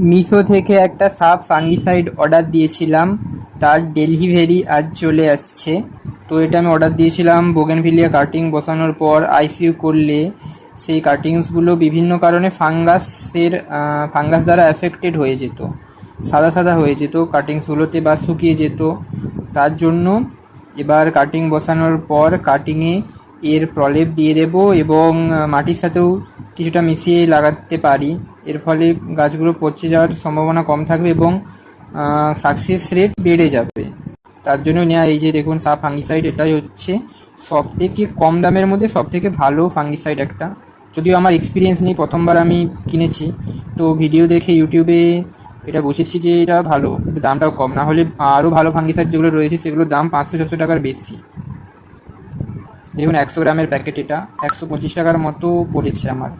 মিশো থেকে একটা sub fungicide order দিয়েছিলাম, তার ডেলিভারি আজ চলে আসছে। তো এটা আমি অর্ডার দিয়েছিলাম বোগেনভিলিয়া কাটিং বসানোর পর আইসিইউ করলে সেই কাটিংসগুলো বিভিন্ন কারণে ফাঙ্গাস দ্বারা অ্যাফেক্টেড হয়ে যেত, সাদা সাদা হয়ে যেত কাটিংসগুলোতে বা শুকিয়ে যেত। তার জন্য এবার কাটিং বসানোর পর কাটিংয়ে এর প্রলেপ দিয়ে দেব এবং মাটির সাথেও কিছুটা মিশিয়ে লাগাতে পারি। এর ফলে গাছগুলো পচে যাওয়ার সম্ভাবনা কম থাকবে এবং সাকসেস রেট বেড়ে যাবে। তার জন্য নেওয়া এই যে দেখুন সাব ফাঙ্গিসাইড, এটাই হচ্ছে সব থেকে কম দামের মধ্যে সব থেকে ভালো ফাঙ্গিসাইড একটা। যদিও আমার এক্সপিরিয়েন্স নেই, প্রথমবার আমি কিনেছি, তো ভিডিও দেখে ইউটিউবে এটা বসেছি যে এটা ভালো, দামটাও কম। না হলে আরও ভালো ফাঙ্গিসাইড যেগুলো রয়েছে সেগুলোর দাম 500-600 টাকার বেশি। দেখুন 100 গ্রামের প্যাকেট, এটা 125 টাকার মতো পড়েছে আমার।